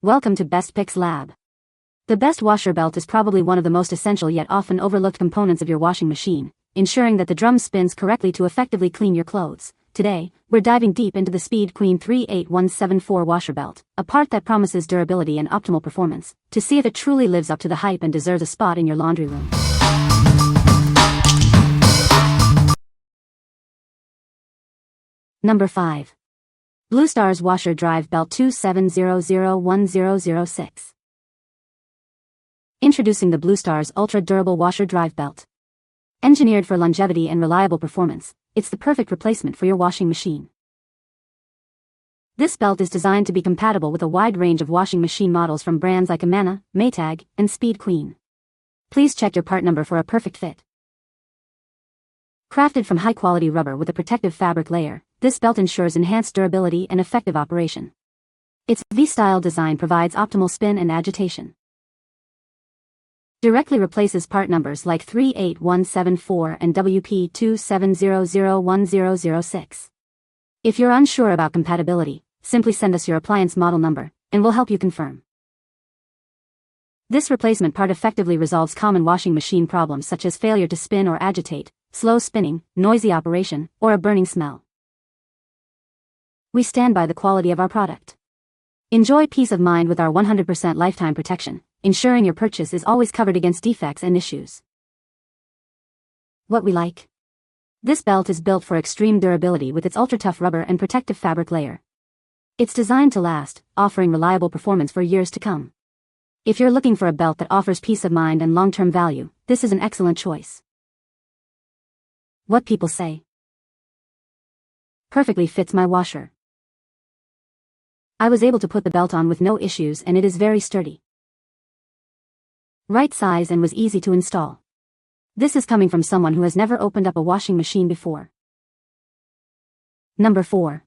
Welcome to Best Picks Lab. The best washer belt is probably one of the most essential yet often overlooked components of your washing machine, ensuring that the drum spins correctly to effectively clean your clothes. Today, we're diving deep into the Speed Queen 38174 washer belt, a part that promises durability and optimal performance, to see if it truly lives up to the hype and deserves a spot in your laundry room. Number 5. BlueStars Washer Drive Belt 27001006. Introducing the BlueStars Ultra Durable Washer Drive Belt. Engineered for longevity and reliable performance, it's the perfect replacement for your washing machine. This belt is designed to be compatible with a wide range of washing machine models from brands like Amana, Maytag, and Speed Queen. Please check your part number for a perfect fit. Crafted from high-quality rubber with a protective fabric layer, this belt ensures enhanced durability and effective operation. Its V-style design provides optimal spin and agitation. Directly replaces part numbers like 38174 and WP27001006. If you're unsure about compatibility, simply send us your appliance model number, and we'll help you confirm. This replacement part effectively resolves common washing machine problems such as failure to spin or agitate, slow spinning, noisy operation, or a burning smell. We stand by the quality of our product. Enjoy peace of mind with our 100% lifetime protection, ensuring your purchase is always covered against defects and issues. What we like. This belt is built for extreme durability with its ultra-tough rubber and protective fabric layer. It's designed to last, offering reliable performance for years to come. If you're looking for a belt that offers peace of mind and long-term value, this is an excellent choice. What people say. Perfectly fits my washer. I was able to put the belt on with no issues and it is very sturdy. Right size and was easy to install. This is coming from someone who has never opened up a washing machine before. Number 4.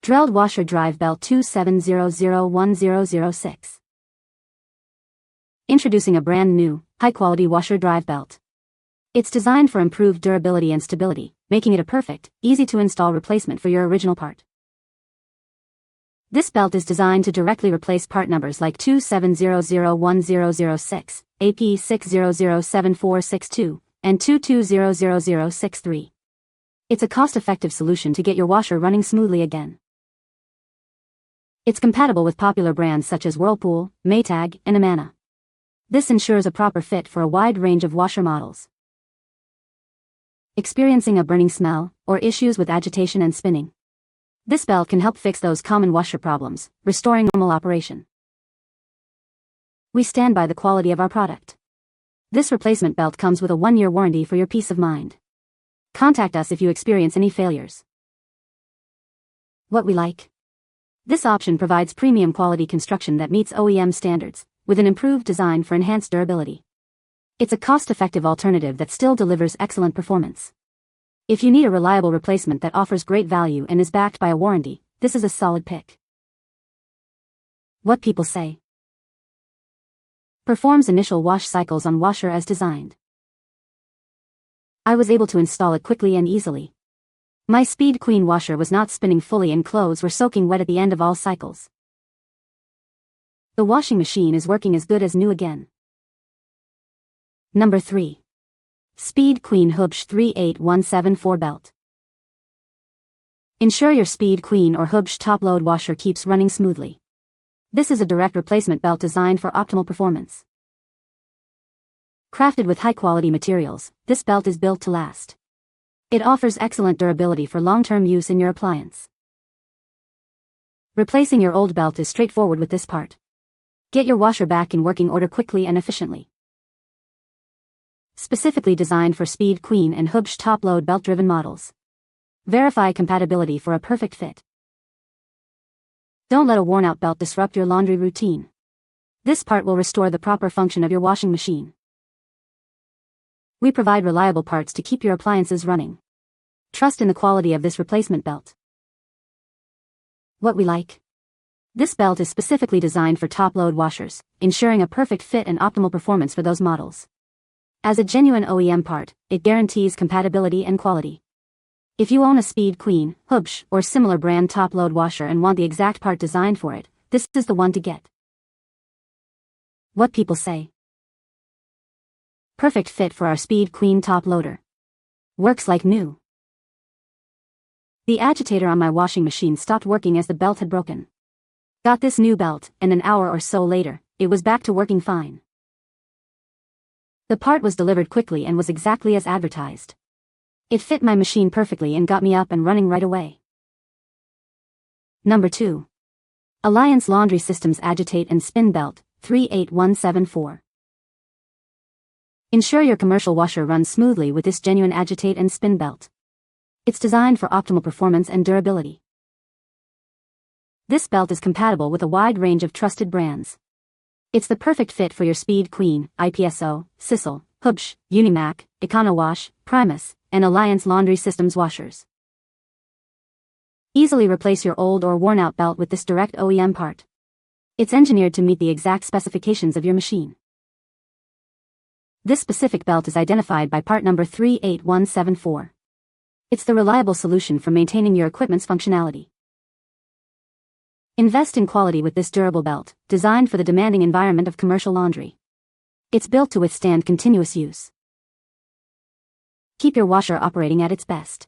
Dreld Washer Drive Belt 27001006. Introducing a brand new, high-quality washer drive belt. It's designed for improved durability and stability, making it a perfect, easy-to-install replacement for your original part. This belt is designed to directly replace part numbers like 27001006, AP6007462, and 22000063. It's a cost-effective solution to get your washer running smoothly again. It's compatible with popular brands such as Whirlpool, Maytag, and Amana. This ensures a proper fit for a wide range of washer models. Experiencing a burning smell, or issues with agitation and spinning? This belt can help fix those common washer problems, restoring normal operation. We stand by the quality of our product. This replacement belt comes with a 1-year warranty for your peace of mind. Contact us if you experience any failures. What we like. This option provides premium quality construction that meets OEM standards, with an improved design for enhanced durability. It's a cost-effective alternative that still delivers excellent performance. If you need a reliable replacement that offers great value and is backed by a warranty, this is a solid pick. What people say. Performs initial wash cycles on washer as designed. I was able to install it quickly and easily. My Speed Queen washer was not spinning fully and clothes were soaking wet at the end of all cycles. The washing machine is working as good as new again. Number 3. Speed Queen Huebsch 38174 Belt. Ensure your Speed Queen or Huebsch top-load washer keeps running smoothly. This is a direct replacement belt designed for optimal performance. Crafted with high-quality materials, this belt is built to last. It offers excellent durability for long-term use in your appliance. Replacing your old belt is straightforward with this part. Get your washer back in working order quickly and efficiently. Specifically designed for Speed Queen and Huebsch top-load belt-driven models. Verify compatibility for a perfect fit. Don't let a worn-out belt disrupt your laundry routine. This part will restore the proper function of your washing machine. We provide reliable parts to keep your appliances running. Trust in the quality of this replacement belt. What we like. This belt is specifically designed for top-load washers, ensuring a perfect fit and optimal performance for those models. As a genuine OEM part, it guarantees compatibility and quality. If you own a Speed Queen, Huebsch, or similar brand top-load washer and want the exact part designed for it, this is the one to get. What people say. Perfect fit for our Speed Queen top loader. Works like new. The agitator on my washing machine stopped working as the belt had broken. Got this new belt, and an hour or so later, it was back to working fine. The part was delivered quickly and was exactly as advertised. It fit my machine perfectly and got me up and running right away. Number 2. Alliance Laundry Systems Agitate and Spin Belt, 38174. Ensure your commercial washer runs smoothly with this genuine agitate and spin belt. It's designed for optimal performance and durability. This belt is compatible with a wide range of trusted brands. It's the perfect fit for your Speed Queen, IPSO, Sissel, Huebsch, Unimac, EconoWash, Primus, and Alliance Laundry Systems washers. Easily replace your old or worn-out belt with this direct OEM part. It's engineered to meet the exact specifications of your machine. This specific belt is identified by part number 38174. It's the reliable solution for maintaining your equipment's functionality. Invest in quality with this durable belt, designed for the demanding environment of commercial laundry. It's built to withstand continuous use. Keep your washer operating at its best.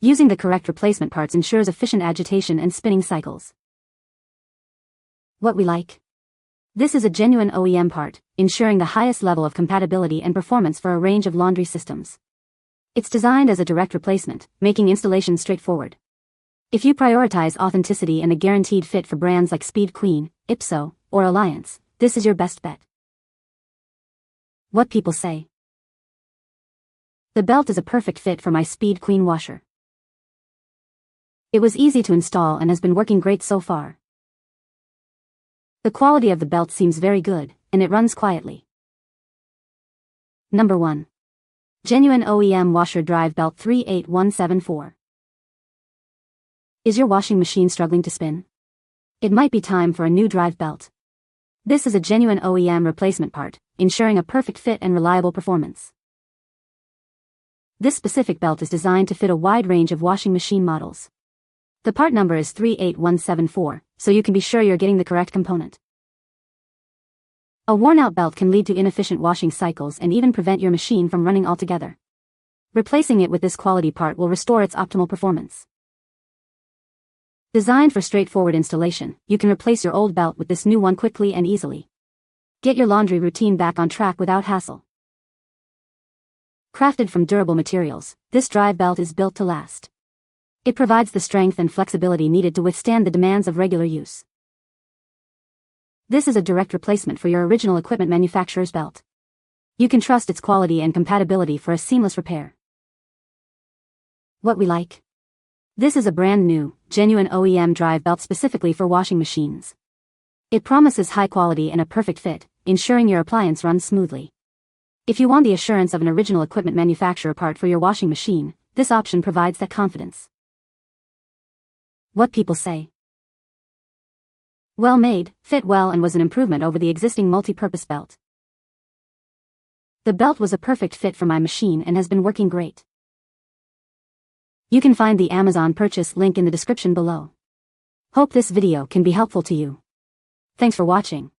Using the correct replacement parts ensures efficient agitation and spinning cycles. What we like. This is a genuine OEM part, ensuring the highest level of compatibility and performance for a range of laundry systems. It's designed as a direct replacement, making installation straightforward. If you prioritize authenticity and a guaranteed fit for brands like Speed Queen, IPSO, or Alliance, this is your best bet. What people say. The belt is a perfect fit for my Speed Queen washer. It was easy to install and has been working great so far. The quality of the belt seems very good, and it runs quietly. Number 1. Genuine OEM Washer Drive Belt 38174. Is your washing machine struggling to spin? It might be time for a new drive belt. This is a genuine OEM replacement part, ensuring a perfect fit and reliable performance. This specific belt is designed to fit a wide range of washing machine models. The part number is 38174, so you can be sure you're getting the correct component. A worn-out belt can lead to inefficient washing cycles and even prevent your machine from running altogether. Replacing it with this quality part will restore its optimal performance. Designed for straightforward installation, you can replace your old belt with this new one quickly and easily. Get your laundry routine back on track without hassle. Crafted from durable materials, this drive belt is built to last. It provides the strength and flexibility needed to withstand the demands of regular use. This is a direct replacement for your original equipment manufacturer's belt. You can trust its quality and compatibility for a seamless repair. What we like. This is a brand new, genuine OEM drive belt specifically for washing machines. It promises high quality and a perfect fit, ensuring your appliance runs smoothly. If you want the assurance of an original equipment manufacturer part for your washing machine, this option provides that confidence. What people say. Well made, fit well and was an improvement over the existing multi-purpose belt. The belt was a perfect fit for my machine and has been working great. You can find the Amazon purchase link in the description below. Hope this video can be helpful to you. Thanks for watching.